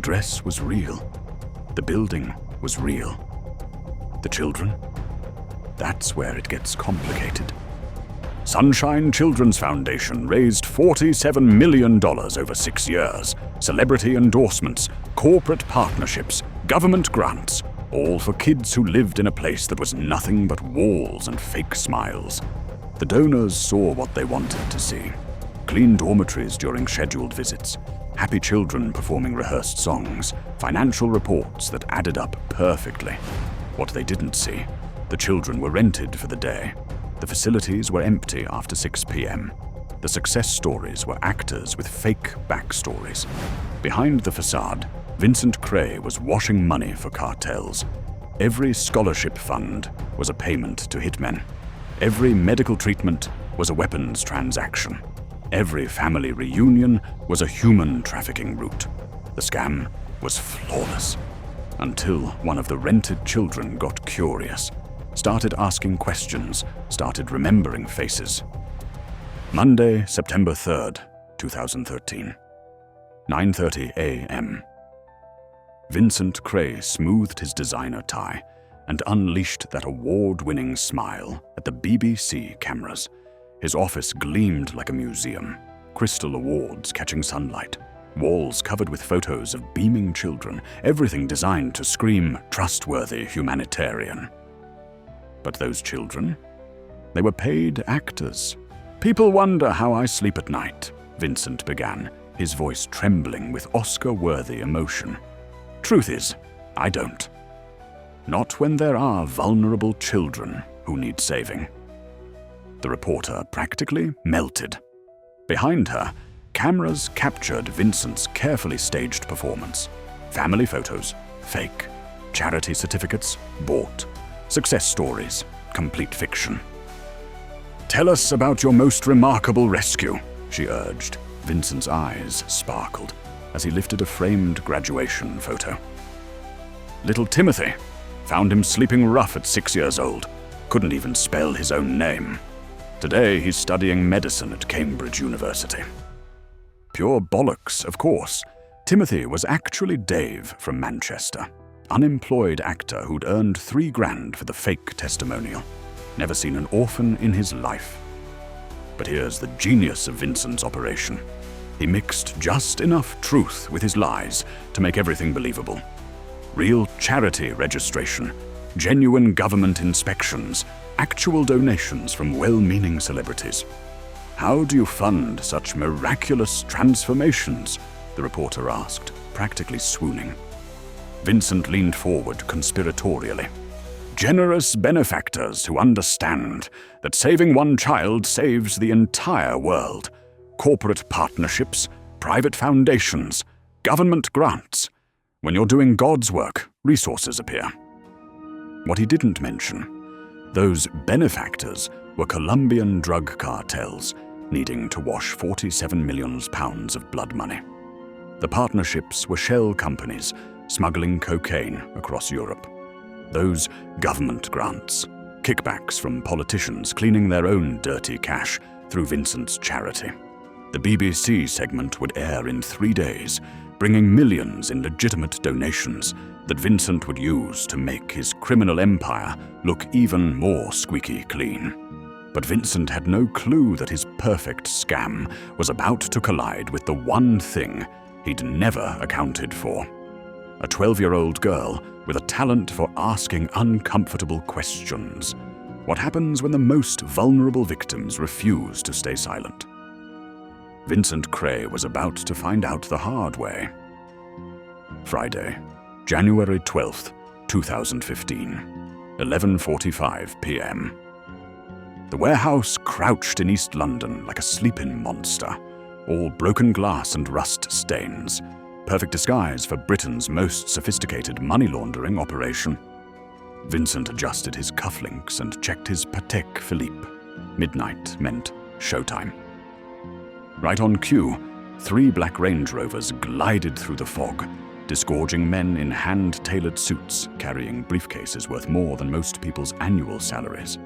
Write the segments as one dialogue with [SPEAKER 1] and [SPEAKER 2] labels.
[SPEAKER 1] address was real. The building was real. The children? That's where it gets complicated. Sunshine Children's Foundation raised $47 million over 6 years. Celebrity endorsements, corporate partnerships, government grants, all for kids who lived in a place that was nothing but walls and fake smiles. The donors saw what they wanted to see. Clean dormitories during scheduled visits, happy children performing rehearsed songs, financial reports that added up perfectly. What they didn't see, the children were rented for the day. The facilities were empty after 6 p.m. The success stories were actors with fake backstories. Behind the facade, Vincent Cray was washing money for cartels. Every scholarship fund was a payment to hitmen. Every medical treatment was a weapons transaction. Every family reunion was a human trafficking route. The scam was flawless. Until one of the rented children got curious, started asking questions, started remembering faces. Monday, September 3rd, 2013. 9:30 a.m. Vincent Cray smoothed his designer tie and unleashed that award-winning smile at the BBC cameras. His office gleamed like a museum, crystal awards catching sunlight, walls covered with photos of beaming children, everything designed to scream trustworthy humanitarian. But those children? They were paid actors. "People wonder how I sleep at night," Vincent began, his voice trembling with Oscar-worthy emotion. "Truth is, I don't. Not when there are vulnerable children who need saving." The reporter practically melted. Behind her, cameras captured Vincent's carefully staged performance. Family photos, fake. Charity certificates, bought. Success stories, complete fiction. "Tell us about your most remarkable rescue," she urged. Vincent's eyes sparkled as he lifted a framed graduation photo. "Little Timothy. Found him sleeping rough at 6 years old. Couldn't even spell his own name. Today he's studying medicine at Cambridge University." Pure bollocks, of course. Timothy was actually Dave from Manchester, unemployed actor who'd earned $3,000 for the fake testimonial. Never seen an orphan in his life. But here's the genius of Vincent's operation. He mixed just enough truth with his lies to make everything believable. Real charity registration, genuine government inspections, actual donations from well-meaning celebrities. "How do you fund such miraculous transformations?" the reporter asked, practically swooning. Vincent leaned forward conspiratorially. "Generous benefactors who understand that saving one child saves the entire world. Corporate partnerships, private foundations, government grants. When you're doing God's work, resources appear." What he didn't mention, those benefactors were Colombian drug cartels needing to wash 47 million pounds of blood money. The partnerships were shell companies smuggling cocaine across Europe. Those government grants, kickbacks from politicians cleaning their own dirty cash through Vincent's charity. The BBC segment would air in 3 days, bringing millions in legitimate donations that Vincent would use to make his criminal empire look even more squeaky clean. But Vincent had no clue that his perfect scam was about to collide with the one thing he'd never accounted for. A 12-year-old girl with a talent for asking uncomfortable questions. What happens when the most vulnerable victims refuse to stay silent? Vincent Cray was about to find out the hard way. Friday, January 12th, 2015, 11:45 p.m. The warehouse crouched in East London like a sleeping monster, all broken glass and rust stains, perfect disguise for Britain's most sophisticated money laundering operation. Vincent adjusted his cufflinks and checked his Patek Philippe. Midnight meant showtime. Right on cue, 3 black Range Rovers glided through the fog, disgorging men in hand-tailored suits carrying briefcases worth more than most people's annual salaries.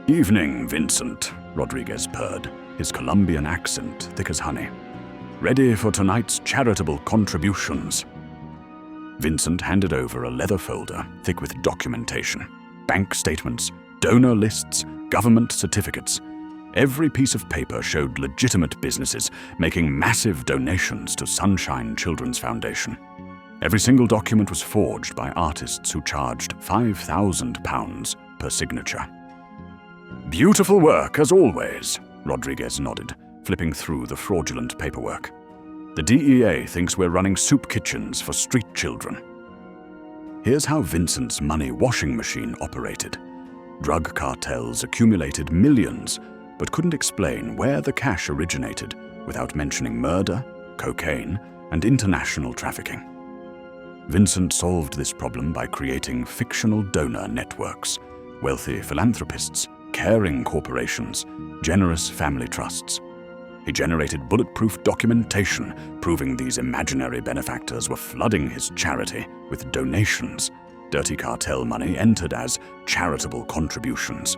[SPEAKER 1] "Evening, Vincent," Rodriguez purred, his Colombian accent thick as honey. ready for tonight's charitable contributions. Vincent handed over a leather folder thick with documentation, bank statements, donor lists, government certificates. Every piece of paper showed legitimate businesses making massive donations to Sunshine Children's Foundation. Every single document was forged by artists who charged £5,000 per signature. "Beautiful work, as always," Rodriguez nodded, flipping through the fraudulent paperwork. "The DEA thinks we're running soup kitchens for street children." Here's how Vincent's money washing machine operated. Drug cartels accumulated millions, but couldn't explain where the cash originated without mentioning murder, cocaine, and international trafficking. Vincent solved this problem by creating fictional donor networks, wealthy philanthropists, caring corporations, generous family trusts. He generated bulletproof documentation proving these imaginary benefactors were flooding his charity with donations. Dirty cartel money entered as charitable contributions.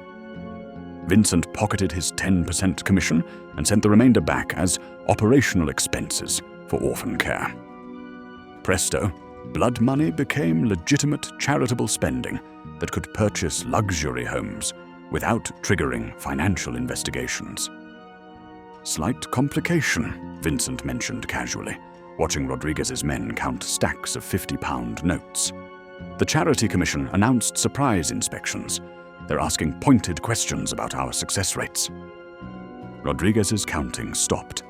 [SPEAKER 1] Vincent pocketed his 10% commission and sent the remainder back as operational expenses for orphan care. Presto, blood money became legitimate charitable spending that could purchase luxury homes without triggering financial investigations. "Slight complication," Vincent mentioned casually, watching Rodriguez's men count stacks of £50 notes. "The Charity Commission announced surprise inspections. They're asking pointed questions about our success rates." Rodriguez's counting stopped.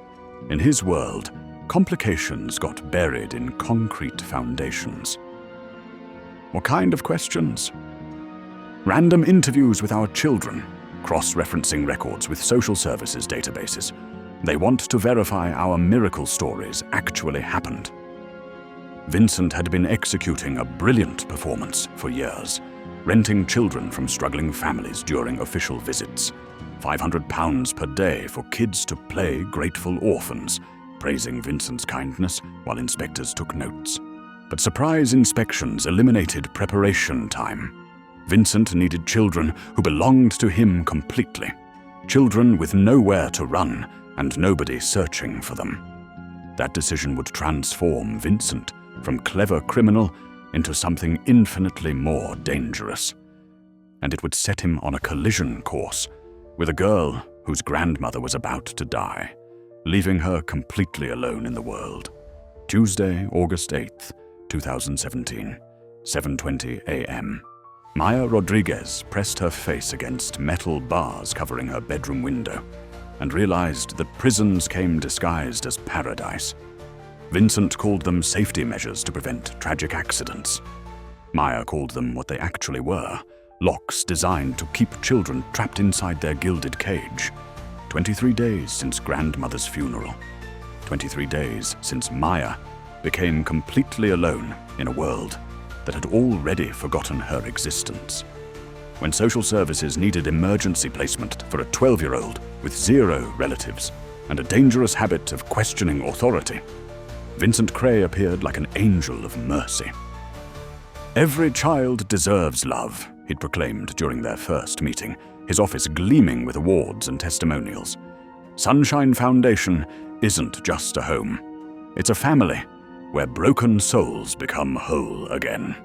[SPEAKER 1] In his world, complications got buried in concrete foundations. "What kind of questions?" "Random interviews with our children, cross-referencing records with social services databases. They want to verify our miracle stories actually happened." Vincent had been executing a brilliant performance for years, renting children from struggling families during official visits. £500 per day for kids to play grateful orphans, praising Vincent's kindness while inspectors took notes. But surprise inspections eliminated preparation time. Vincent needed children who belonged to him completely. Children with nowhere to run and nobody searching for them. That decision would transform Vincent from clever criminal into something infinitely more dangerous. And it would set him on a collision course with a girl whose grandmother was about to die, leaving her completely alone in the world. Tuesday, August 8th, 2017, 7:20 a.m. Maya Rodriguez pressed her face against metal bars covering her bedroom window and realized that prisons came disguised as paradise. Vincent called them safety measures to prevent tragic accidents. Maya called them what they actually were, locks designed to keep children trapped inside their gilded cage. 23 days since grandmother's funeral. 23 days since Maya became completely alone in a world that had already forgotten her existence. When social services needed emergency placement for a 12-year-old with 0 relatives and a dangerous habit of questioning authority, Vincent Cray appeared like an angel of mercy. "Every child deserves love," he'd proclaimed during their first meeting, his office gleaming with awards and testimonials. "Sunshine Foundation isn't just a home. It's a family where broken souls become whole again."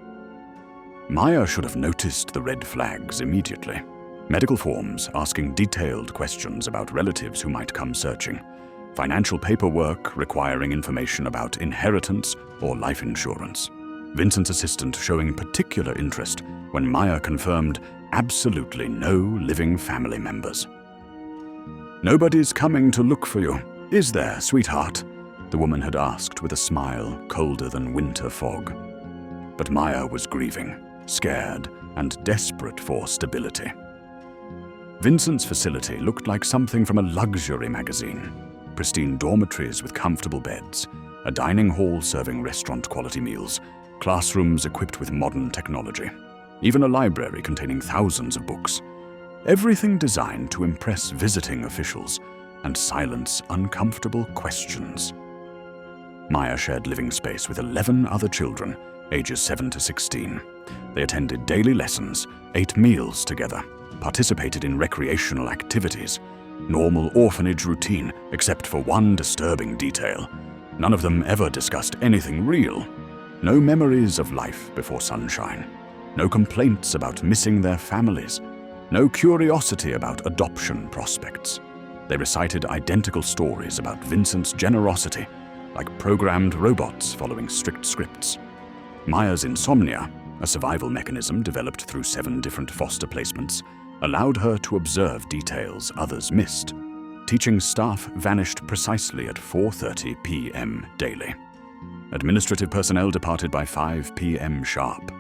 [SPEAKER 1] Maya should have noticed the red flags immediately. Medical forms asking detailed questions about relatives who might come searching. Financial paperwork requiring information about inheritance or life insurance. Vincent's assistant showing particular interest when Maya confirmed absolutely no living family members. "Nobody's coming to look for you, is there, sweetheart?" the woman had asked with a smile colder than winter fog. But Maya was grieving, scared, and desperate for stability. Vincent's facility looked like something from a luxury magazine. Pristine dormitories with comfortable beds, a dining hall serving restaurant-quality meals, classrooms equipped with modern technology, even a library containing thousands of books. Everything designed to impress visiting officials and silence uncomfortable questions. Maya shared living space with 11 other children, ages 7 to 16. They attended daily lessons, ate meals together, participated in recreational activities, Normal orphanage routine, except for one disturbing detail. None of them ever discussed anything real. No memories of life before Sunshine. No complaints about missing their families. No curiosity about adoption prospects. They recited identical stories about Vincent's generosity, like programmed robots following strict scripts. Maya's insomnia, a survival mechanism developed through 7 different foster placements, allowed her to observe details others missed. Teaching staff vanished precisely at 4:30 p.m. daily. Administrative personnel departed by 5 p.m. sharp.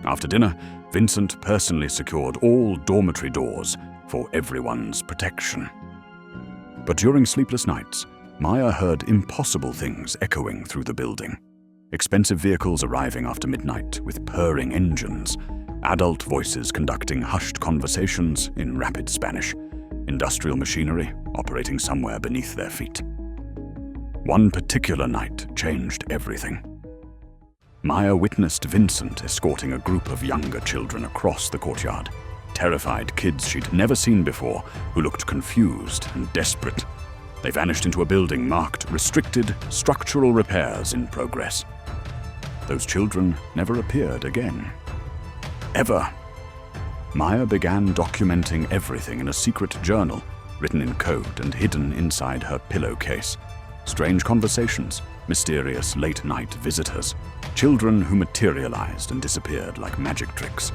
[SPEAKER 1] After dinner, Vincent personally secured all dormitory doors for everyone's protection. But during sleepless nights, Maya heard impossible things echoing through the building. Expensive vehicles arriving after midnight with purring engines, adult voices conducting hushed conversations in rapid Spanish, industrial machinery operating somewhere beneath their feet. One particular night changed everything. Maya witnessed Vincent escorting a group of younger children across the courtyard, terrified kids she'd never seen before who looked confused and desperate. They vanished into a building marked "Restricted Structural Repairs in Progress." Those children never appeared again. Ever. Maya began documenting everything in a secret journal, written in code and hidden inside her pillowcase. Strange conversations, mysterious late-night visitors, children who materialized and disappeared like magic tricks.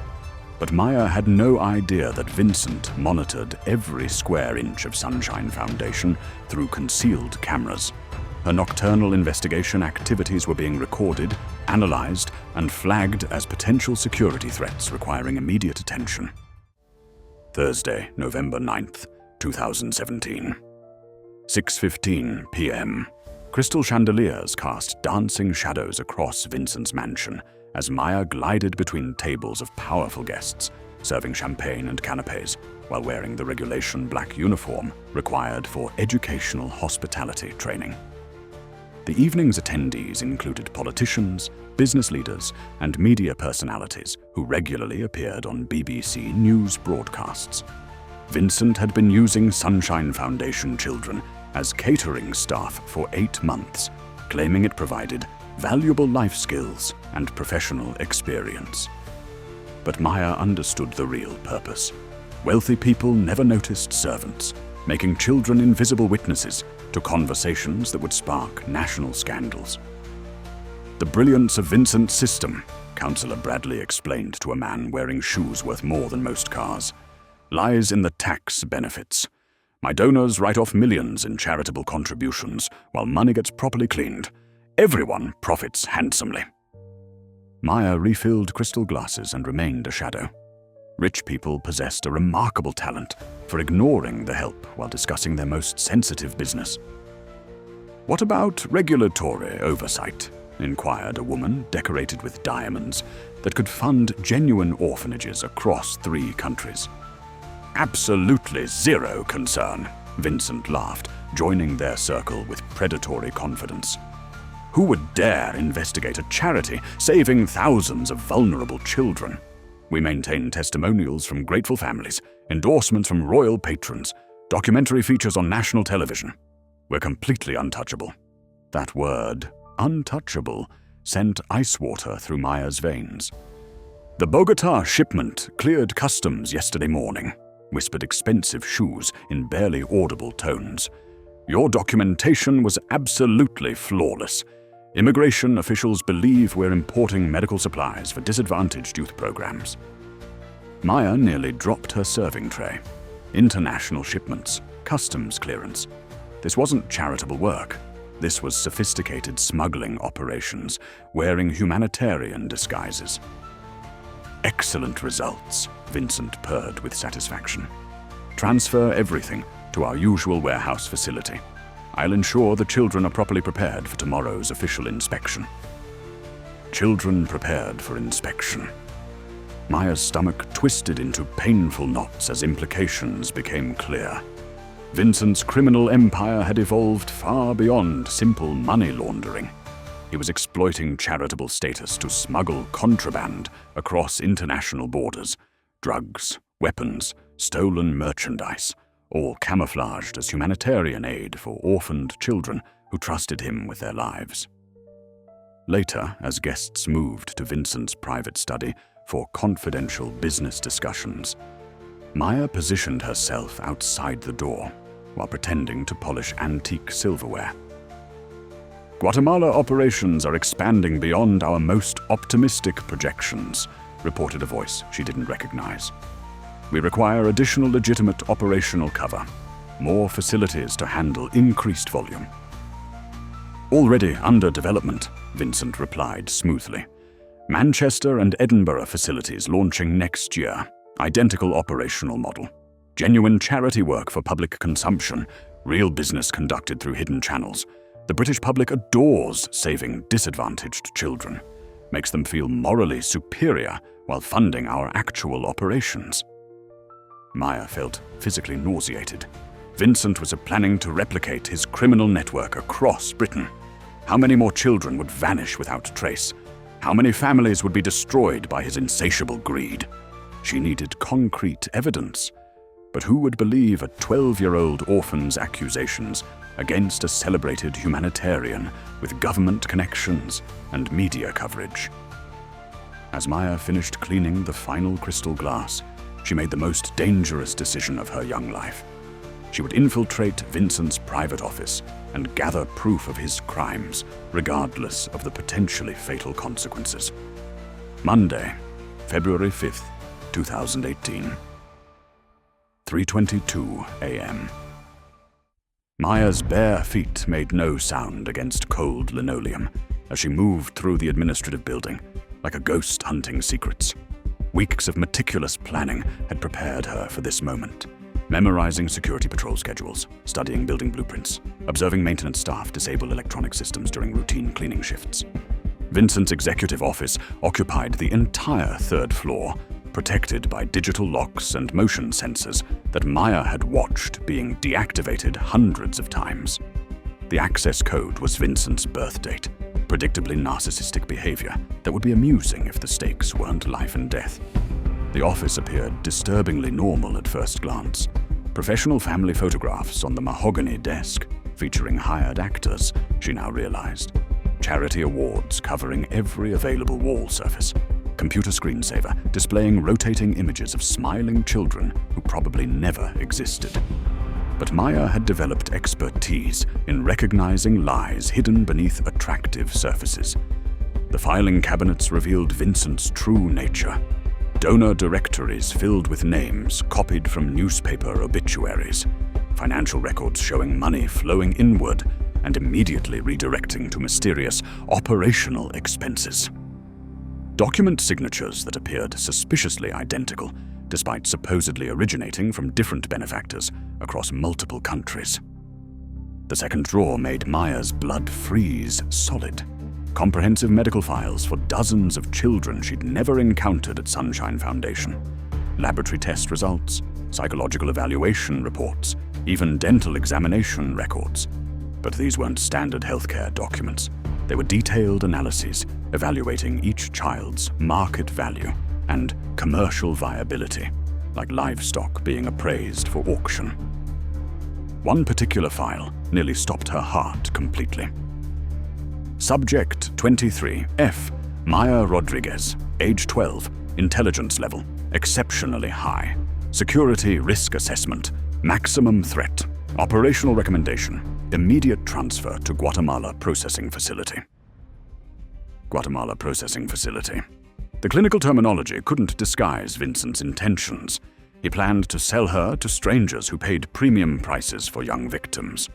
[SPEAKER 1] But Maya had no idea that Vincent monitored every square inch of Sunshine Foundation through concealed cameras. Her nocturnal investigation activities were being recorded, analyzed, and flagged as potential security threats requiring immediate attention. Thursday, November 9th, 2017. 6:15 p.m. Crystal chandeliers cast dancing shadows across Vincent's mansion as Maya glided between tables of powerful guests, serving champagne and canapes, while wearing the regulation black uniform required for educational hospitality training. The evening's attendees included politicians, business leaders, and media personalities who regularly appeared on BBC News broadcasts. Vincent had been using Sunshine Foundation children as catering staff for 8 months, claiming it provided valuable life skills and professional experience. But Maya understood the real purpose. Wealthy people never noticed servants, making children invisible witnesses to conversations that would spark national scandals. The brilliance of Vincent's system, Councillor Bradley explained to a man wearing shoes worth more than most cars, lies in the tax benefits. My donors write off millions in charitable contributions while money gets properly cleaned. Everyone profits handsomely. Maya refilled crystal glasses and remained a shadow. Rich people possessed a remarkable talent for ignoring the help while discussing their most sensitive business. What about regulatory oversight? Inquired a woman decorated with diamonds that could fund genuine orphanages across 3 countries. Absolutely zero concern, Vincent laughed, joining their circle with predatory confidence. Who would dare investigate a charity saving thousands of vulnerable children? We maintain testimonials from grateful families, endorsements from royal patrons, documentary features on national television. We're completely untouchable. That word, untouchable, sent ice water through Maya's veins. The Bogota shipment cleared customs yesterday morning, whispered expensive shoes in barely audible tones. Your documentation was absolutely flawless. Immigration officials believe we're importing medical supplies for disadvantaged youth programs. Maya nearly dropped her serving tray. International shipments, customs clearance. This wasn't charitable work. This was sophisticated smuggling operations, wearing humanitarian disguises. Excellent results, Vincent purred with satisfaction. Transfer everything to our usual warehouse facility. I'll ensure the children are properly prepared for tomorrow's official inspection. Children prepared for inspection. Maya's stomach twisted into painful knots as implications became clear. Vincent's criminal empire had evolved far beyond simple money laundering. He was exploiting charitable status to smuggle contraband across international borders, drugs, weapons, stolen merchandise, all camouflaged as humanitarian aid for orphaned children who trusted him with their lives. Later, as guests moved to Vincent's private study for confidential business discussions, Maya positioned herself outside the door while pretending to polish antique silverware. "Guatemala operations are expanding beyond our most optimistic projections," reported a voice she didn't recognize. "We require additional legitimate operational cover, more facilities to handle increased volume." "Already under development," Vincent replied smoothly. "Manchester and Edinburgh facilities launching next year. Identical operational model. Genuine charity work for public consumption, real business conducted through hidden channels. The British public adores saving disadvantaged children, makes them feel morally superior while funding our actual operations." Maya felt physically nauseated. Vincent was planning to replicate his criminal network across Britain. How many more children would vanish without trace? How many families would be destroyed by his insatiable greed? She needed concrete evidence. But who would believe a 12-year-old orphan's accusations against a celebrated humanitarian with government connections and media coverage? As Maya finished cleaning the final crystal glass, she made the most dangerous decision of her young life. She would infiltrate Vincent's private office and gather proof of his crimes, regardless of the potentially fatal consequences. Monday, February 5th, 2018. 3:22 a.m. Maya's bare feet made no sound against cold linoleum as she moved through the administrative building, like a ghost hunting secrets. Weeks of meticulous planning had prepared her for this moment. Memorizing security patrol schedules, studying building blueprints, observing maintenance staff disable electronic systems during routine cleaning shifts. Vincent's executive office occupied the entire third floor, protected by digital locks and motion sensors that Maya had watched being deactivated hundreds of times. The access code was Vincent's birth date, predictably narcissistic behavior that would be amusing if the stakes weren't life and death. The office appeared disturbingly normal at first glance. Professional family photographs on the mahogany desk, featuring hired actors, she now realized. Charity awards covering every available wall surface. Computer screensaver displaying rotating images of smiling children who probably never existed. But Maya had developed expertise in recognizing lies hidden beneath attractive surfaces. The filing cabinets revealed Vincent's true nature. Donor directories filled with names copied from newspaper obituaries. Financial records showing money flowing inward and immediately redirecting to mysterious operational expenses. Document signatures that appeared suspiciously identical, despite supposedly originating from different benefactors across multiple countries. The second drawer made Maya's blood freeze solid. Comprehensive medical files for dozens of children she'd never encountered at Sunshine Foundation. Laboratory test results, psychological evaluation reports, even dental examination records. But these weren't standard healthcare documents. They were detailed analyses evaluating each child's market value and commercial viability, like livestock being appraised for auction. One particular file nearly stopped her heart completely. Subject 23, F. Maya Rodriguez, age 12, intelligence level, exceptionally high. Security risk assessment, maximum threat. Operational recommendation, immediate transfer to Guatemala Processing Facility. Guatemala Processing Facility. The clinical terminology couldn't disguise Vincent's intentions. He planned to sell her to strangers who paid premium prices for young victims.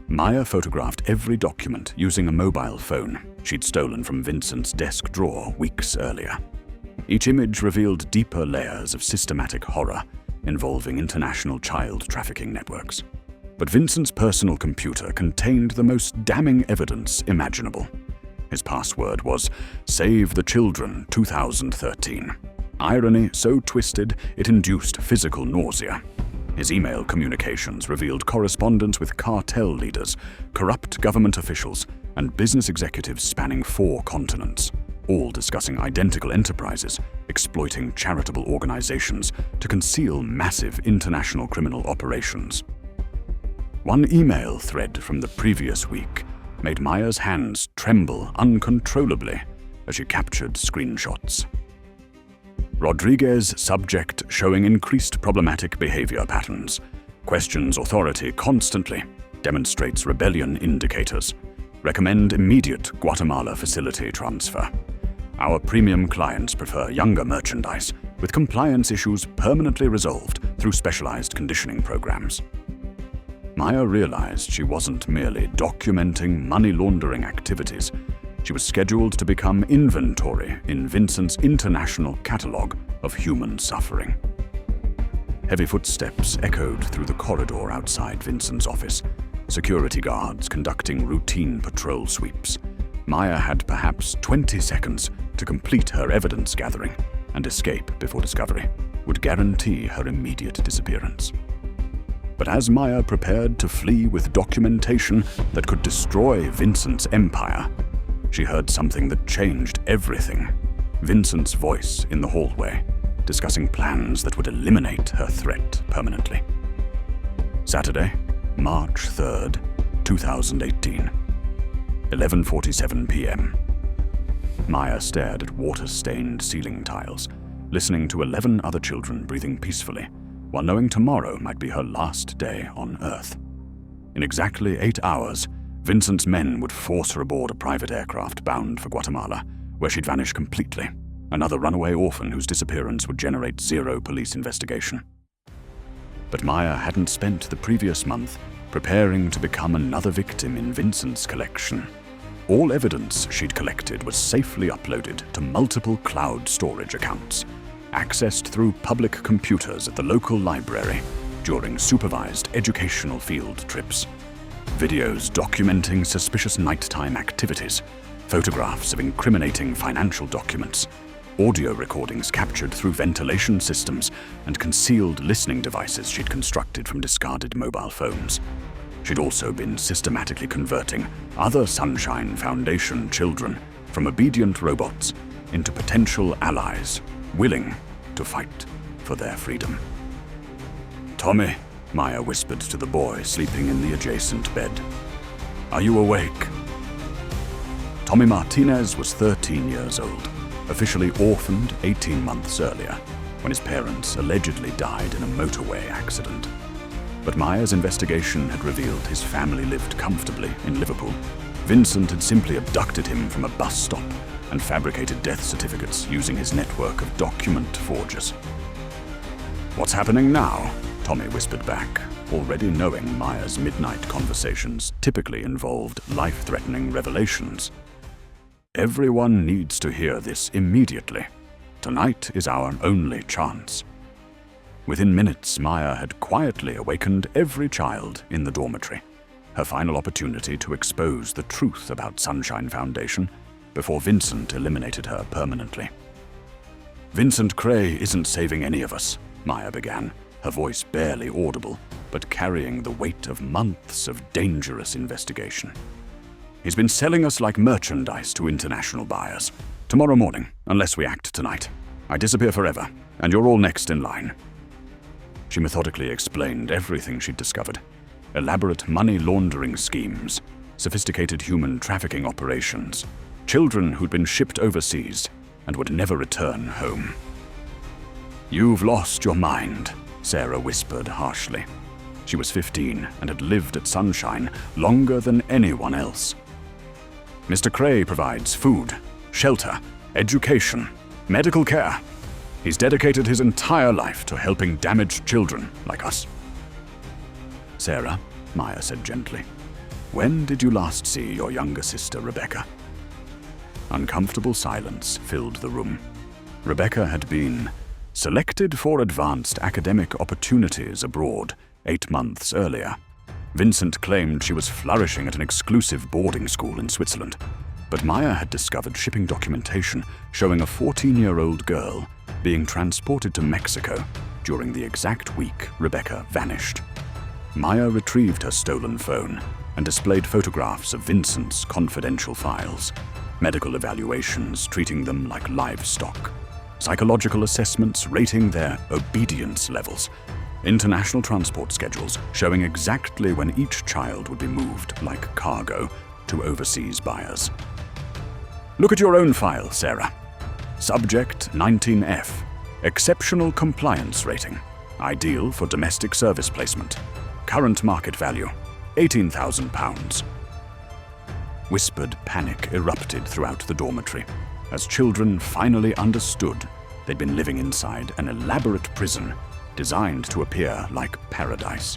[SPEAKER 1] Maya photographed every document using a mobile phone she'd stolen from Vincent's desk drawer weeks earlier. Each image revealed deeper layers of systematic horror involving international child trafficking networks. But Vincent's personal computer contained the most damning evidence imaginable. His password was Save the Children 2013. Irony so twisted it induced physical nausea. His email communications revealed correspondence with cartel leaders, corrupt government officials, and business executives spanning 4 continents. all discussing identical enterprises, exploiting charitable organizations to conceal massive international criminal operations. One email thread from the previous week made Maya's hands tremble uncontrollably as she captured screenshots. Rodriguez subject showing increased problematic behavior patterns, questions authority constantly, demonstrates rebellion indicators, recommend immediate Guatemala facility transfer. Our premium clients prefer younger merchandise, with compliance issues permanently resolved through specialized conditioning programs. Maya realized she wasn't merely documenting money laundering activities. She was scheduled to become inventory in Vincent's international catalog of human suffering. Heavy footsteps echoed through the corridor outside Vincent's office, security guards conducting routine patrol sweeps. Maya had perhaps 20 seconds to complete her evidence gathering, and escape before discovery would guarantee her immediate disappearance. But as Maya prepared to flee with documentation that could destroy Vincent's empire, she heard something that changed everything. Vincent's voice in the hallway, discussing plans that would eliminate her threat permanently. Saturday, March 3rd, 2018, 11:47 p.m. Maya stared at water-stained ceiling tiles, listening to 11 other children breathing peacefully, while knowing tomorrow might be her last day on Earth. In exactly 8 hours, Vincent's men would force her aboard a private aircraft bound for Guatemala, where she'd vanish completely, another runaway orphan whose disappearance would generate zero police investigation. But Maya hadn't spent the previous month preparing to become another victim in Vincent's collection. All evidence she'd collected was safely uploaded to multiple cloud storage accounts, accessed through public computers at the local library during supervised educational field trips. Videos documenting suspicious nighttime activities, photographs of incriminating financial documents, audio recordings captured through ventilation systems, and concealed listening devices she'd constructed from discarded mobile phones. She'd also been systematically converting other Sunshine Foundation children from obedient robots into potential allies, willing to fight for their freedom. "Tommy," Maya whispered to the boy sleeping in the adjacent bed. "Are you awake?" Tommy Martinez was 13 years old, officially orphaned 18 months earlier, when his parents allegedly died in a motorway accident. But Maya's investigation had revealed his family lived comfortably in Liverpool. Vincent had simply abducted him from a bus stop and fabricated death certificates using his network of document forgers. "What's happening now?" Tommy whispered back, already knowing Maya's midnight conversations typically involved life-threatening revelations. "Everyone needs to hear this immediately. Tonight is our only chance." Within minutes, Maya had quietly awakened every child in the dormitory, her final opportunity to expose the truth about Sunshine Foundation before Vincent eliminated her permanently. "Vincent Cray isn't saving any of us," Maya began, her voice barely audible, but carrying the weight of months of dangerous investigation. "He's been selling us like merchandise to international buyers. Tomorrow morning, unless we act tonight, I disappear forever, and you're all next in line." She methodically explained everything she'd discovered: elaborate money laundering schemes, sophisticated human trafficking operations, children who'd been shipped overseas and would never return home. "You've lost your mind," Sarah whispered harshly. She was 15 and had lived at Sunshine longer than anyone else. "Mr. Cray provides food, shelter, education, medical care. He's dedicated his entire life to helping damaged children like us." "Sarah," Maya said gently, "when did you last see your younger sister, Rebecca?" Uncomfortable silence filled the room. Rebecca had been selected for advanced academic opportunities abroad 8 months earlier. Vincent claimed she was flourishing at an exclusive boarding school in Switzerland, but Maya had discovered shipping documentation showing a 14-year-old girl being transported to Mexico during the exact week Rebecca vanished. Maya retrieved her stolen phone and displayed photographs of Vincent's confidential files. medical evaluations treating them like livestock, psychological assessments rating their obedience levels, international transport schedules showing exactly when each child would be moved like cargo to overseas buyers. Look at your own file, Sarah. Subject 19F. Exceptional compliance rating. Ideal for domestic service placement. Current market value, £18,000. Whispered panic erupted throughout the dormitory as children finally understood they'd been living inside an elaborate prison designed to appear like paradise.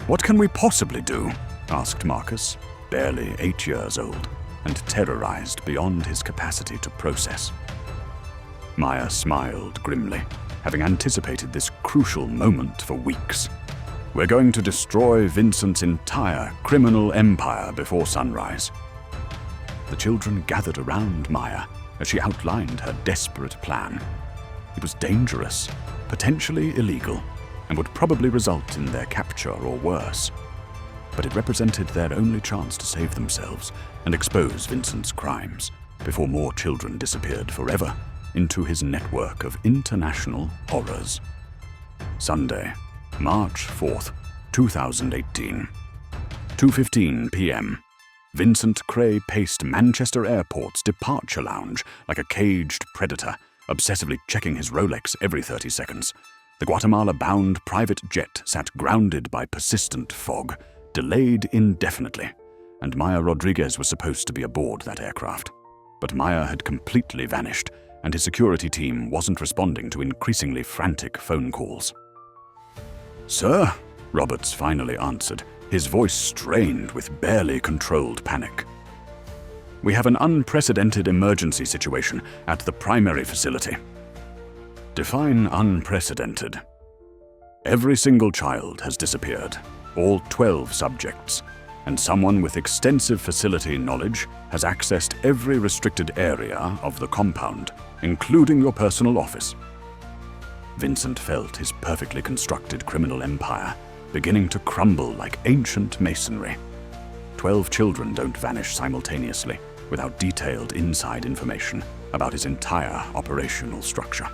[SPEAKER 1] "What can we possibly do?" asked Marcus, barely 8 years old, and terrorized beyond his capacity to process. Maya smiled grimly, having anticipated this crucial moment for weeks. "We're going to destroy Vincent's entire criminal empire before sunrise." The children gathered around Maya as she outlined her desperate plan. It was dangerous, potentially illegal, and would probably result in their capture or worse. But it represented their only chance to save themselves and expose Vincent's crimes before more children disappeared forever into his network of international horrors. Sunday, March 4th, 2018. 2:15 p.m. Vincent Cray paced Manchester Airport's departure lounge like a caged predator, obsessively checking his Rolex every 30 seconds. The Guatemala-bound private jet sat grounded by persistent fog, delayed indefinitely, and Maya Rodriguez was supposed to be aboard that aircraft. But Maya had completely vanished, and his security team wasn't responding to increasingly frantic phone calls. "Sir," Roberts finally answered, his voice strained with barely controlled panic. "We have an unprecedented emergency situation at the primary facility." Define unprecedented. Every single child has disappeared, all 12 subjects, and someone with extensive facility knowledge has accessed every restricted area of the compound, including your personal office. Vincent felt his perfectly constructed criminal empire beginning to crumble like ancient masonry. 12 children don't vanish simultaneously without detailed inside information about his entire operational structure.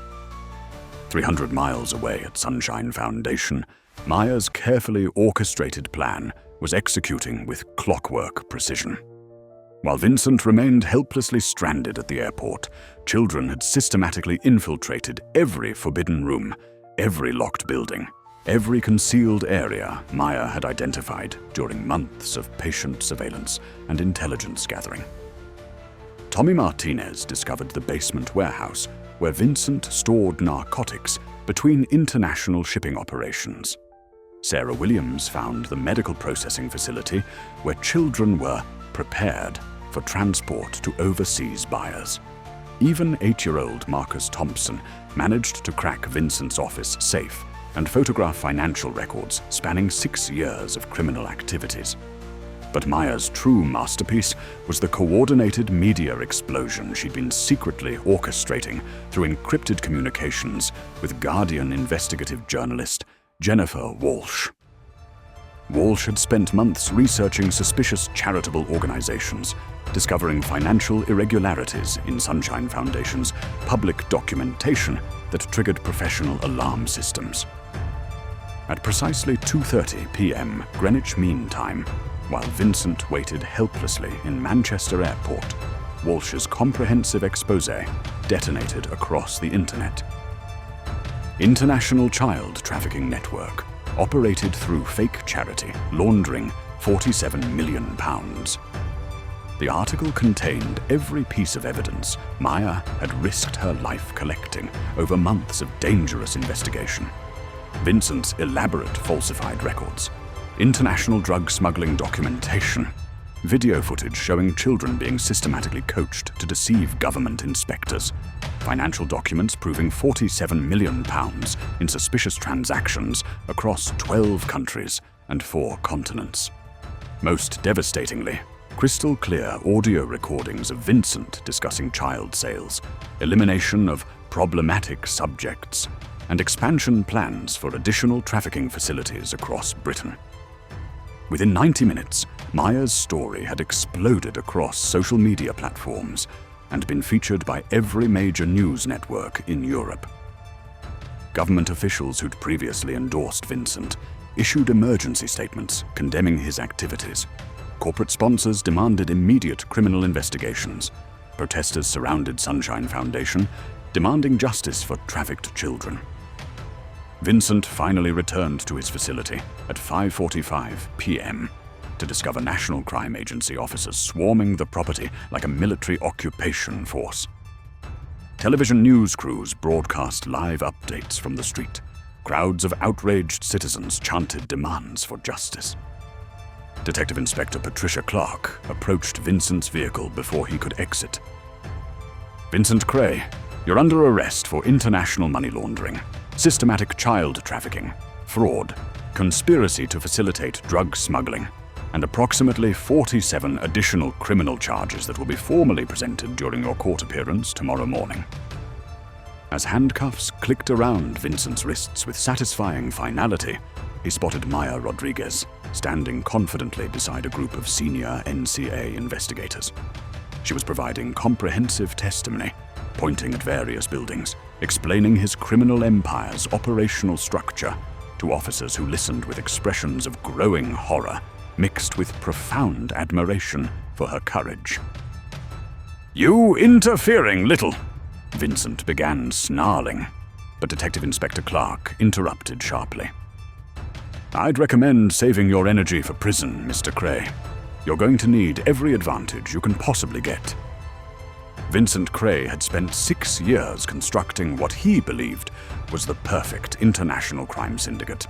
[SPEAKER 1] 300 miles away at Sunshine Foundation, Maya's carefully orchestrated plan was executing with clockwork precision. While Vincent remained helplessly stranded at the airport, children had systematically infiltrated every forbidden room, every locked building, every concealed area Maya had identified during months of patient surveillance and intelligence gathering. Tommy Martinez discovered the basement warehouse where Vincent stored narcotics between international shipping operations. Sarah Williams found the medical processing facility where children were prepared for transport to overseas buyers. Even 8-year-old Marcus Thompson managed to crack Vincent's office safe and photograph financial records spanning 6 years of criminal activities. But Maya's true masterpiece was the coordinated media explosion she'd been secretly orchestrating through encrypted communications with Guardian investigative journalist Jennifer Walsh. Walsh had spent months researching suspicious charitable organizations, discovering financial irregularities in Sunshine Foundation's public documentation that triggered professional alarm systems. At precisely 2:30 p.m. Greenwich Mean Time, while Vincent waited helplessly in Manchester Airport, Walsh's comprehensive exposé detonated across the internet. International Child Trafficking Network operated through fake charity, laundering £47 million. The article contained every piece of evidence Maya had risked her life collecting over months of dangerous investigation. Vincent's elaborate falsified records, international drug smuggling documentation, video footage showing children being systematically coached to deceive government inspectors, financial documents proving £47 million in suspicious transactions across 12 countries and 4 continents. Most devastatingly, crystal clear audio recordings of Vincent discussing child sales, elimination of problematic subjects, and expansion plans for additional trafficking facilities across Britain. Within 90 minutes, Maya's story had exploded across social media platforms and been featured by every major news network in Europe. Government officials who'd previously endorsed Vincent issued emergency statements condemning his activities. Corporate sponsors demanded immediate criminal investigations. Protesters surrounded Sunshine Foundation, demanding justice for trafficked children. Vincent finally returned to his facility at 5:45 p.m. to discover National Crime Agency officers swarming the property like a military occupation force. Television news crews broadcast live updates from the street. Crowds of outraged citizens chanted demands for justice. Detective Inspector Patricia Clark approached Vincent's vehicle before he could exit. "Vincent Cray, you're under arrest for international money laundering, systematic child trafficking, fraud, conspiracy to facilitate drug smuggling, and approximately 47 additional criminal charges that will be formally presented during your court appearance tomorrow morning." As handcuffs clicked around Vincent's wrists with satisfying finality, he spotted Maya Rodriguez standing confidently beside a group of senior NCA investigators. She was providing comprehensive testimony, pointing at various buildings, explaining his criminal empire's operational structure to officers who listened with expressions of growing horror mixed with profound admiration for her courage. "You interfering little!" Vincent began snarling, but Detective Inspector Clark interrupted sharply. "I'd recommend saving your energy for prison, Mr. Cray. You're going to need every advantage you can possibly get." Vincent Cray had spent 6 years constructing what he believed was the perfect international crime syndicate.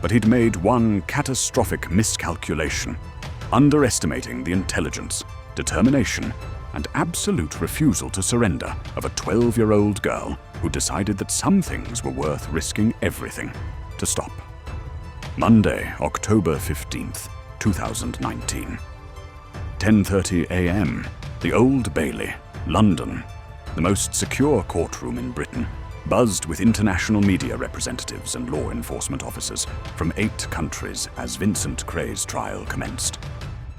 [SPEAKER 1] But he'd made one catastrophic miscalculation, underestimating the intelligence, determination, and absolute refusal to surrender of a 12-year-old girl who decided that some things were worth risking everything to stop. Monday, October 15th, 2019. 10:30 a.m., the Old Bailey, London, the most secure courtroom in Britain, buzzed with international media representatives and law enforcement officers from 8 countries as Vincent Cray's trial commenced.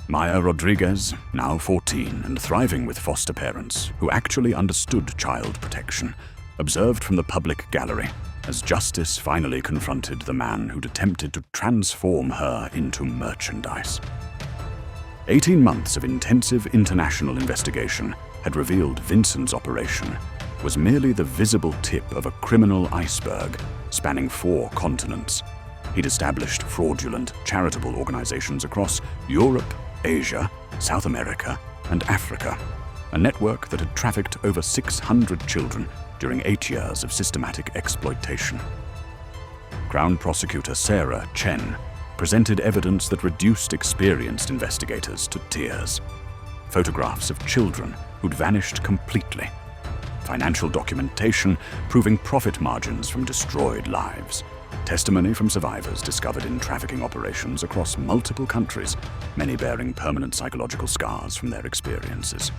[SPEAKER 1] Maya Rodriguez, now 14 and thriving with foster parents who actually understood child protection, observed from the public gallery as justice finally confronted the man who'd attempted to transform her into merchandise. 18 months of intensive international investigation had revealed Vincent's operation was merely the visible tip of a criminal iceberg spanning 4 continents. He'd established fraudulent charitable organizations across Europe, Asia, South America, and Africa, a network that had trafficked over 600 children during 8 years of systematic exploitation. Crown Prosecutor Sarah Chen presented evidence that reduced experienced investigators to tears. Photographs of children who'd vanished completely. Financial documentation proving profit margins from destroyed lives. Testimony from survivors discovered in trafficking operations across multiple countries, many bearing permanent psychological scars from their experiences.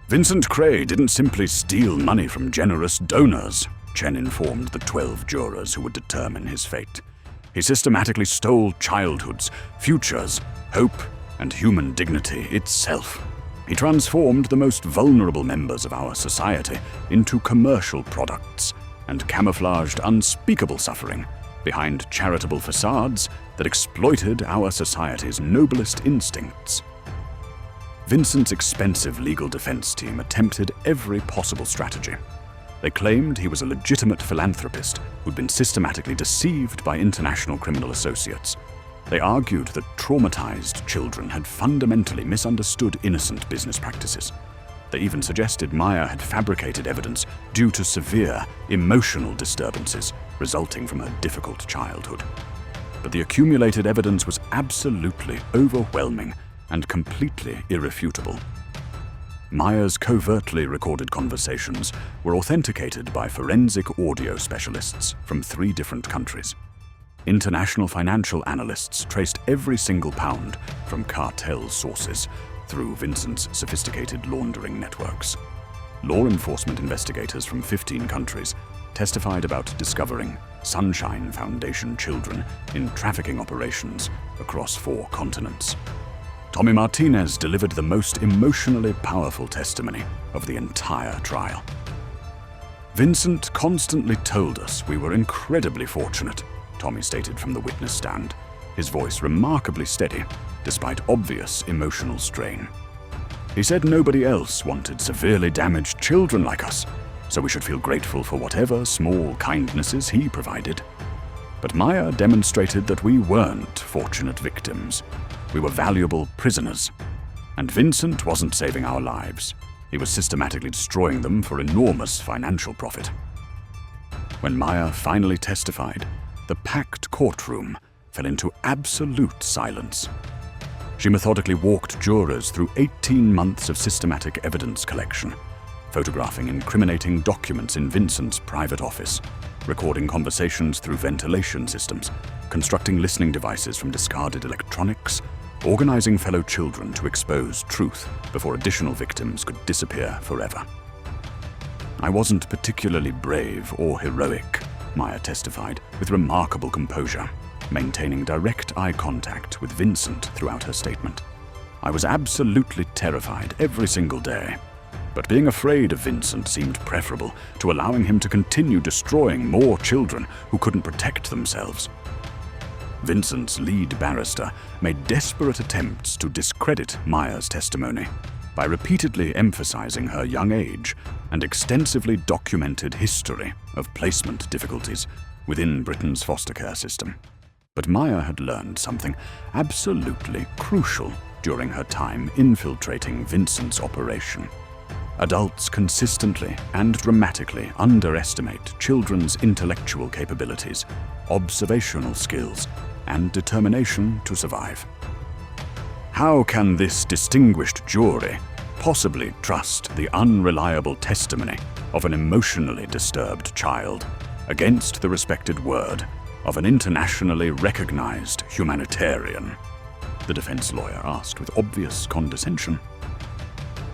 [SPEAKER 1] Vincent Cray didn't simply steal money from generous donors, Chen informed the 12 jurors who would determine his fate. He systematically stole childhoods, futures, hope, and human dignity itself. He transformed the most vulnerable members of our society into commercial products and camouflaged unspeakable suffering behind charitable facades that exploited our society's noblest instincts. Vincent's expensive legal defense team attempted every possible strategy. They claimed he was a legitimate philanthropist who'd been systematically deceived by international criminal associates. They argued that traumatized children had fundamentally misunderstood innocent business practices. They even suggested Maya had fabricated evidence due to severe emotional disturbances resulting from her difficult childhood. But the accumulated evidence was absolutely overwhelming and completely irrefutable. Maya's covertly recorded conversations were authenticated by forensic audio specialists from 3 different countries. International financial analysts traced every single pound from cartel sources through Vincent's sophisticated laundering networks. Law enforcement investigators from 15 countries testified about discovering Sunshine Foundation children in trafficking operations across 4 continents. Tommy Martinez delivered the most emotionally powerful testimony of the entire trial. Vincent constantly told us we were incredibly fortunate, Tommy stated from the witness stand, his voice remarkably steady, despite obvious emotional strain. He said nobody else wanted severely damaged children like us, so we should feel grateful for whatever small kindnesses he provided. But Maya demonstrated that we weren't fortunate victims. We were valuable prisoners. And Vincent wasn't saving our lives. He was systematically destroying them for enormous financial profit. When Maya finally testified, the packed courtroom fell into absolute silence. She methodically walked jurors through 18 months of systematic evidence collection, photographing incriminating documents in Vincent's private office, recording conversations through ventilation systems, constructing listening devices from discarded electronics, organizing fellow children to expose truth before additional victims could disappear forever. I wasn't particularly brave or heroic, Maya testified with remarkable composure, maintaining direct eye contact with Vincent throughout her statement. I was absolutely terrified every single day, but being afraid of Vincent seemed preferable to allowing him to continue destroying more children who couldn't protect themselves. Vincent's lead barrister made desperate attempts to discredit Maya's testimony by repeatedly emphasizing her young age and extensively documented history of placement difficulties within Britain's foster care system. But Maya had learned something absolutely crucial during her time infiltrating Vincent's operation. Adults consistently and dramatically underestimate children's intellectual capabilities, observational skills, and determination to survive. How can this distinguished jury possibly trust the unreliable testimony of an emotionally disturbed child against the respected word of an internationally recognized humanitarian? The defense lawyer asked with obvious condescension.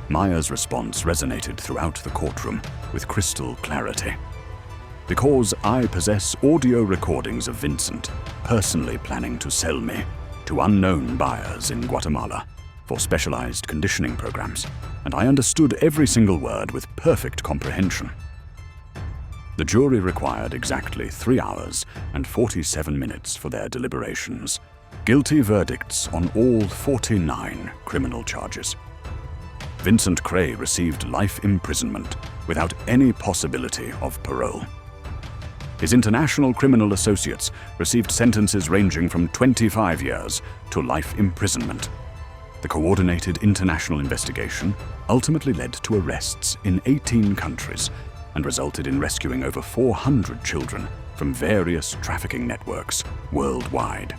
[SPEAKER 1] Maya's response resonated throughout the courtroom with crystal clarity. Because I possess audio recordings of Vincent personally planning to sell me to unknown buyers in Guatemala for specialized conditioning programs, and I understood every single word with perfect comprehension. The jury required exactly 3 hours and 47 minutes for their deliberations. Guilty verdicts on all 49 criminal charges. Vincent Cray received life imprisonment without any possibility of parole. His international criminal associates received sentences ranging from 25 years to life imprisonment. The coordinated international investigation ultimately led to arrests in 18 countries and resulted in rescuing over 400 children from various trafficking networks worldwide.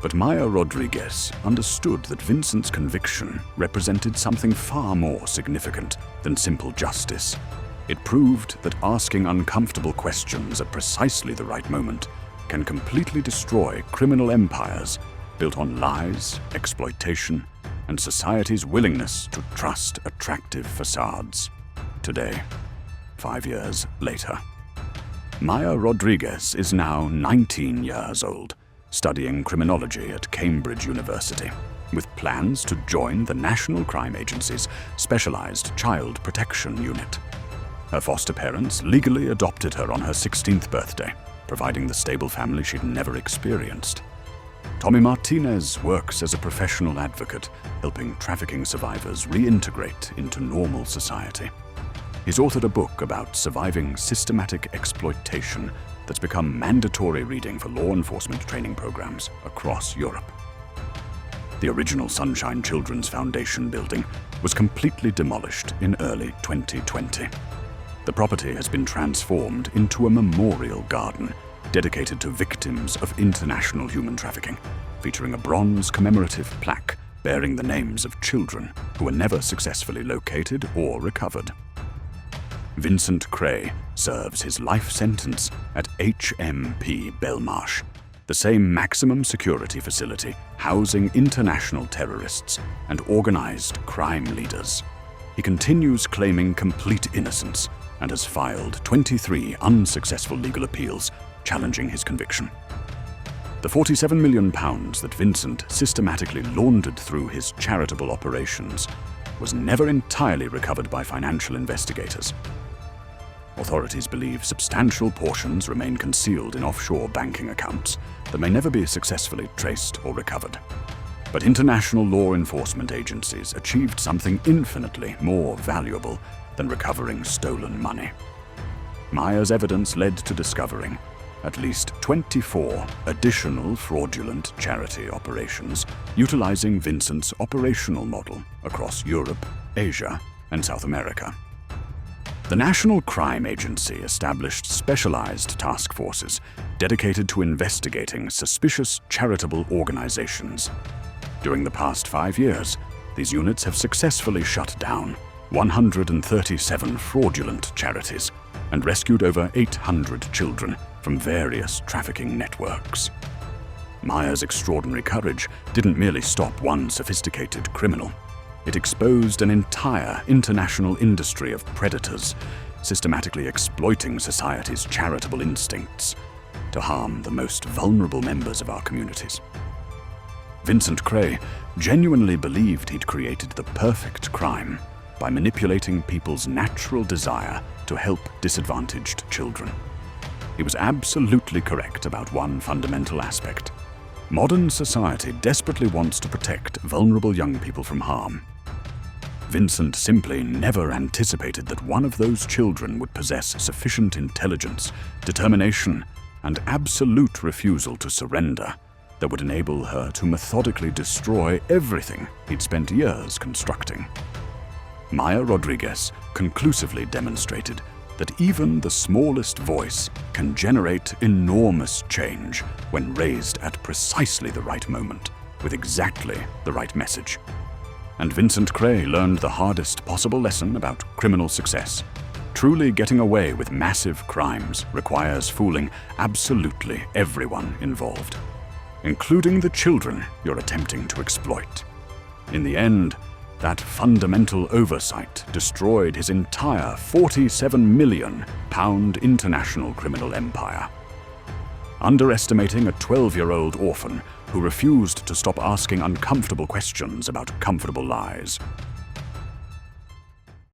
[SPEAKER 1] But Maya Rodriguez understood that Vincent's conviction represented something far more significant than simple justice. It proved that asking uncomfortable questions at precisely the right moment can completely destroy criminal empires built on lies, exploitation, and society's willingness to trust attractive facades. Today, 5 years later, Maya Rodriguez is now 19 years old, studying criminology at Cambridge University, with plans to join the National Crime Agency's Specialized Child Protection Unit. Her foster parents legally adopted her on her 16th birthday, providing the stable family she'd never experienced. Tommy Martinez works as a professional advocate, helping trafficking survivors reintegrate into normal society. He's authored a book about surviving systematic exploitation that's become mandatory reading for law enforcement training programs across Europe. The original Sunshine Children's Foundation building was completely demolished in early 2020. The property has been transformed into a memorial garden dedicated to victims of international human trafficking, featuring a bronze commemorative plaque bearing the names of children who were never successfully located or recovered. Vincent Cray serves his life sentence at HMP Belmarsh, the same maximum security facility housing international terrorists and organized crime leaders. He continues claiming complete innocence and has filed 23 unsuccessful legal appeals challenging his conviction. The £47 million that Vincent systematically laundered through his charitable operations was never entirely recovered by financial investigators. Authorities believe substantial portions remain concealed in offshore banking accounts that may never be successfully traced or recovered. But international law enforcement agencies achieved something infinitely more valuable than recovering stolen money. Maya's evidence led to discovering at least 24 additional fraudulent charity operations utilizing Vincent's operational model across Europe, Asia, and South America. The National Crime Agency established specialized task forces dedicated to investigating suspicious charitable organizations. During the past 5 years, these units have successfully shut down 137 fraudulent charities and rescued over 800 children from various trafficking networks. Maya's extraordinary courage didn't merely stop one sophisticated criminal. It exposed an entire international industry of predators, systematically exploiting society's charitable instincts to harm the most vulnerable members of our communities. Vincent Cray genuinely believed he'd created the perfect crime by manipulating people's natural desire to help disadvantaged children. He was absolutely correct about one fundamental aspect. Modern society desperately wants to protect vulnerable young people from harm. Vincent simply never anticipated that one of those children would possess sufficient intelligence, determination, and absolute refusal to surrender that would enable her to methodically destroy everything he'd spent years constructing. Maya Rodriguez conclusively demonstrated that even the smallest voice can generate enormous change when raised at precisely the right moment, with exactly the right message. And Vincent Cray learned the hardest possible lesson about criminal success. Truly getting away with massive crimes requires fooling absolutely everyone involved, including the children you're attempting to exploit. In the end, that fundamental oversight destroyed his entire £47 million international criminal empire. Underestimating a 12-year-old orphan who refused to stop asking uncomfortable questions about comfortable lies